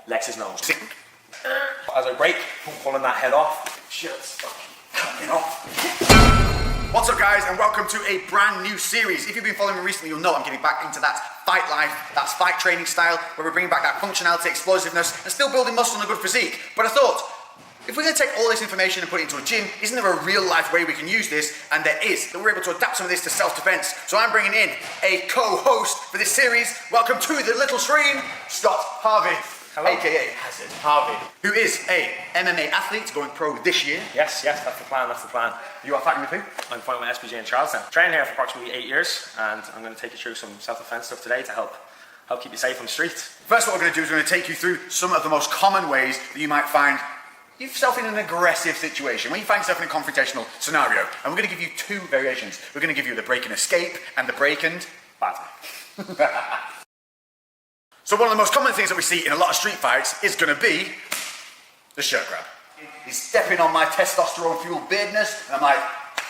Lex's nose. As I break, I'm pulling that head off. Shit's coming off. What's up, guys, and welcome to a brand new series. If you've been following me recently, you'll know I'm getting back into that fight life, that's fight training style, where we're bringing back that functionality, explosiveness, and still building muscle and a good physique. But I thought, if we're going to take all this information and put it into a gym, isn't there a real life way we can use this? And there is, that we're able to adapt some of this to self-defense. So I'm bringing in a co-host for this series. Welcome to the little screen, Scott Harvey. Hello. AKA Hazard Harvey. Who is a MMA athlete going pro this year. Yes, that's the plan, You are fighting with who? I'm fighting with SBJ in Charlestown. Trained here for approximately 8 years, and I'm going to take you through some self-defense stuff today to help keep you safe on the street. First, what we're going to do is we're going to take you through some of the most common ways that you might find yourself in an aggressive situation, when you find yourself in a confrontational scenario. And we're going to give you two variations. We're going to give you the break and escape and the break and batter. So one of the most common things that we see in a lot of street fights is going to be the shirt grab. He's stepping on my testosterone-fueled beardness, and I'm like,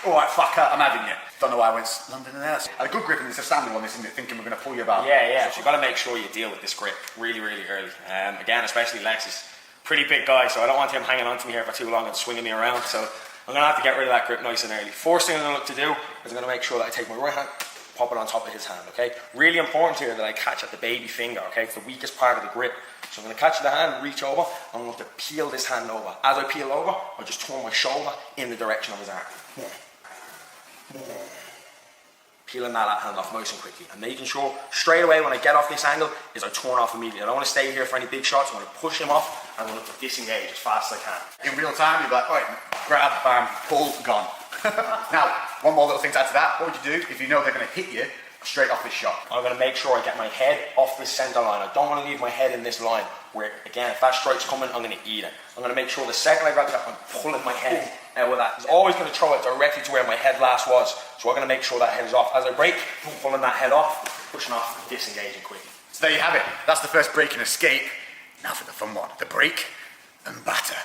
all right, fucker, I'm having you. Don't know why I went London and there. I had a good grip, and it's a standing one, isn't it? Thinking we're going to pull you about. Yeah. So you've got to make sure you deal with this grip really, really early. Again, especially Lex is a pretty big guy, so I don't want him hanging on to me here for too long and swinging me around. So I'm going to have to get rid of that grip nice and early. First thing I'm going to look to do is I'm going to make sure that I take my right hand, pop it on top of his hand, okay? Really important here that I catch at the baby finger, okay? It's the weakest part of the grip. So I'm going to catch the hand, reach over, I'm going to peel this hand over. As I peel over, I just turn my shoulder in the direction of his arm. Peeling that hand off nice and quickly. And making sure, straight away when I get off this angle, is I turn off immediately. I don't want to stay here for any big shots. I'm going to push him off, and I'm going to disengage as fast as I can. In real time, you're like, all right, grab, bam, pull, gone. Now, one more little thing to add to that. What would you do if you know they're going to hit you straight off this shot? I'm going to make sure I get my head off this center line. I don't want to leave my head in this line where, again, if that strike's coming, I'm going to eat it. I'm going to make sure the second I grab it, I'm pulling my head out with that. He's always going to throw it directly to where my head last was. So I'm going to make sure that head is off. As I break, I'm pulling that head off, pushing off, disengaging quickly. So there you have it. That's the first break and escape. Now for the fun one, the break and batter.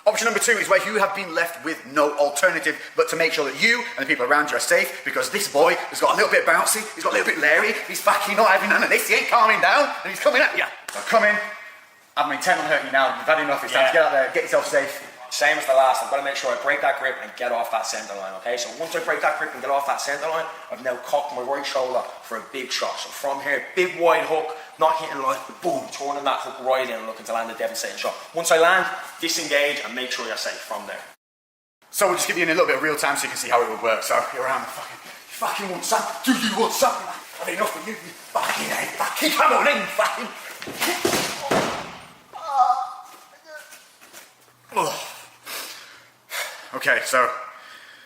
Option number two is where you have been left with no alternative but to make sure that you and the people around you are safe, because this boy has got a little bit bouncy, he's got a little bit leery, he's fucking not having none of this, he ain't calming down, and he's coming at you. So come in, I'm intent on hurting you now, you've had enough, it's time to get out there, get yourself safe. Same as the last, I've got to make sure I break that grip and get off that center line, okay? So once I break that grip and get off that center line, I've now cocked my right shoulder for a big shot. So from here, big wide hook, not hitting line, but boom, turning that hook right in and looking to land a devastating shot. Once I land, disengage and make sure you're safe from there. So we'll just give you in a little bit of real time so you can see how it would work. So you're around, you fucking want some? Do you want some? I've had enough of you, you fucking come on in, fucking. Okay, so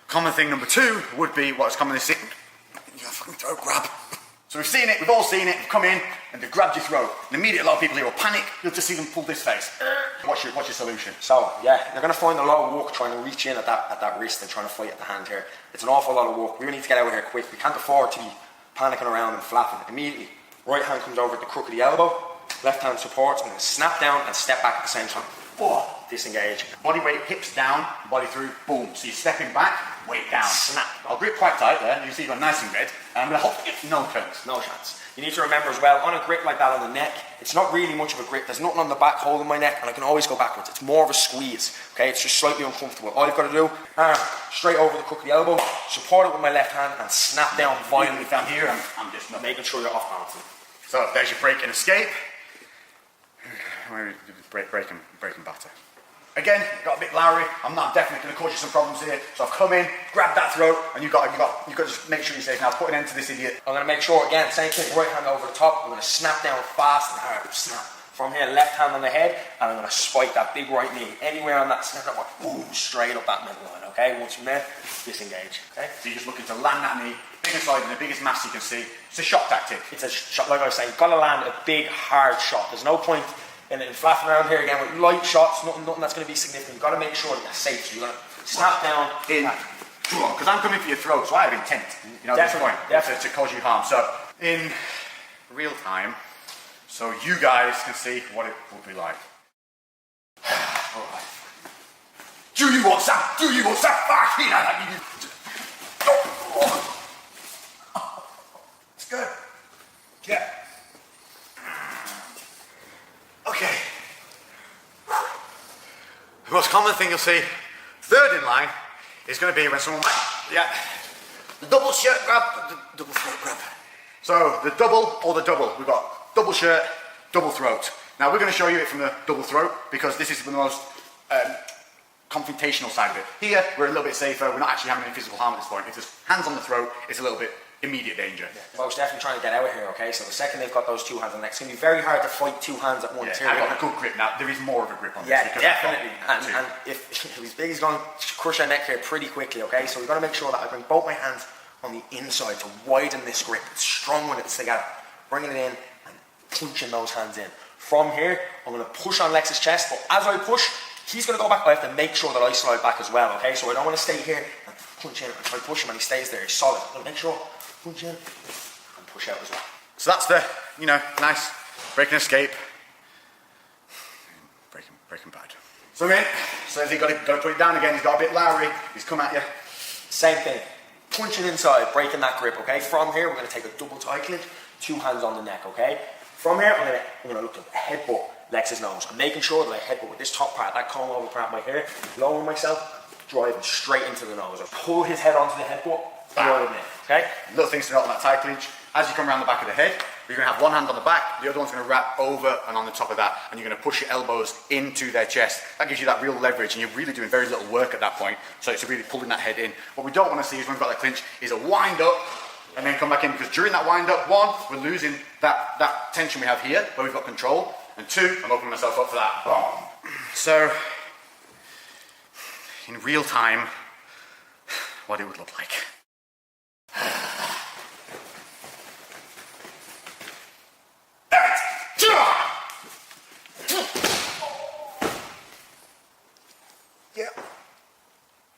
common thing number two would be what's commonly seen. You got a fucking throat grab. So we've seen it, we've all seen it, come in and they've grabbed your throat. And immediately a lot of people here will panic, you'll just see them pull this face. What's your solution? So, yeah, you're going to find a lot of work trying to reach in at that wrist and trying to fight at the hand here. It's an awful lot of work. We really need to get out of here quick. We can't afford to be panicking around and flapping. Immediately, right hand comes over at the crook of the elbow, left hand supports, and then snap down and step back at the same time. Disengage. Body weight, hips down, body through, boom. So you're stepping back, weight down. Snap. I'll grip quite tight there, you see you've got nice and red, and I'm going to hold it, no turns. No chance. You need to remember as well, on a grip like that on the neck, it's not really much of a grip. There's nothing on the back holding my neck, and I can always go backwards. It's more of a squeeze, okay? It's just slightly uncomfortable. All you've got to do, arm straight over the crook of the elbow, support it with my left hand, and snap down violently. Down here, I'm just not making sure you're off balancing. So there's your break and escape. Break and batter. Again, got a bit lowery. I'm definitely going to cause you some problems here. So I've come in, grabbed that throat, and you've got to just make sure you're safe. Now put an end to this idiot. I'm going to make sure, again, same thing, right hand over the top. I'm going to snap down fast and hard. Snap. From here, left hand on the head, and I'm going to spike that big right knee. Anywhere on that snap, boom, straight up that middle line, okay? Once from there, disengage, okay? So you're just looking to land that knee, biggest side and the biggest mass you can see. It's a shot tactic. It's a shot, like I was saying, you've got to land a big, hard shot. There's no point in flapping around here again with light shots, nothing that's going to be significant. You've got to make sure that you're safe. So you're going to snap down in, because I'm coming for your throat, so I have intent, at this point, to cause you harm. So in real time, so you guys can see what it would be like. All right. Do you want some? Do you want some? It's good. Yeah. Okay. The most common thing you'll see, third in line, is going to be when someone, the double shirt grab, the double throat grab. So the double or the double, we've got double shirt, double throat. Now we're going to show you it from the double throat because this is the most confrontational side of it. Here, we're a little bit safer, we're not actually having any physical harm at this point. If there's hands on the throat, it's a little bit immediate danger. Most definitely trying to get out of here, okay? So the second they've got those two hands on the neck, it's going to be very hard to fight two hands at once. I've got a good grip now. There is more of a grip on this. Yeah, because definitely. And if he's big, he's going to crush our neck here pretty quickly, okay? So we've got to make sure that I bring both my hands on the inside to widen this grip. It's strong when it's together. Bringing it in and punching those hands in. From here, I'm going to push on Lex's chest, but as I push, he's going to go back. I have to make sure that I slide back as well, okay? So I don't want to stay here and punch in and try to push him and he stays there. He's solid. I'm going to make sure punch in and push out as well. So that's the, nice break and escape. Breaking bad. So I'm in. So he's got to put it down again. He's got a bit Lowry. He's come at you. Same thing. Punching inside, breaking that grip, okay? From here, we're going to take a double tie clinch, two hands on the neck, okay? From here, I'm going to look to headbutt Lex's nose. I'm making sure that I headbutt with this top part, that comb over part of my hair, lowering myself, driving straight into the nose. I pull his head onto the headbutt, drive in, okay? Little things to note on that tie clinch. As you come around the back of the head, you're going to have one hand on the back, the other one's going to wrap over and on the top of that, and you're going to push your elbows into their chest. That gives you that real leverage, and you're really doing very little work at that point, so it's really pulling that head in. What we don't want to see is when we've got that clinch, is a wind up, and then come back in, because during that wind up, one, we're losing that tension we have here, where we've got control, and two, I'm opening myself up for that. Boom. So, in real time, what it would look like.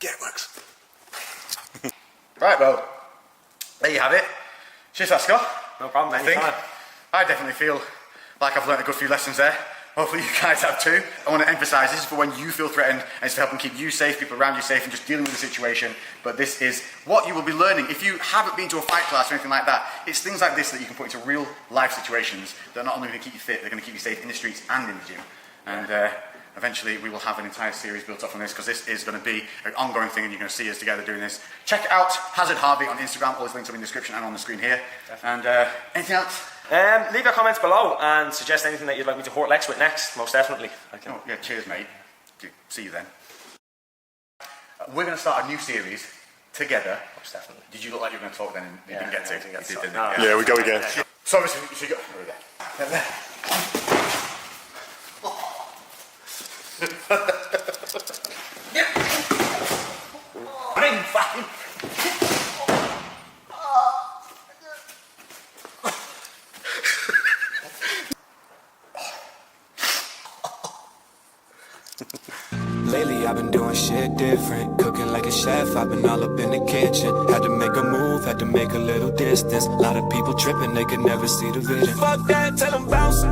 Yeah, it works. Right, well, there you have it. Cheers, Scott. No problem, I think. anytime. I definitely feel like I've learned a good few lessons there. Hopefully you guys have too. I want to emphasize this is for when you feel threatened, and it's to help keep you safe, people around you safe, and just dealing with the situation. But this is what you will be learning. If you haven't been to a fight class or anything like that, it's things like this that you can put into real life situations that are not only going to keep you fit, they're going to keep you safe in the streets and in the gym. And eventually we will have an entire series built up from this, because this is going to be an ongoing thing and you're going to see us together doing this. Check out Hazard Harvey on Instagram, all his links are in the description and on the screen here. Definitely. And anything else? Leave your comments below and suggest anything that you'd like me to hurt Lex with next, most definitely. Oh, yeah, cheers mate. See you then. We're going to start a new series together. Most definitely. Did you look like you were going to talk then and you didn't get to? You did, didn't no. you? Yeah, we go again. So obviously, you go. Fine. Lately I've been doing shit different, cooking like a chef, I've been all up in the kitchen. Had to make a move, had to make a little distance. A lot of people tripping, they could never see the vision. Fuck that, tell them bounce.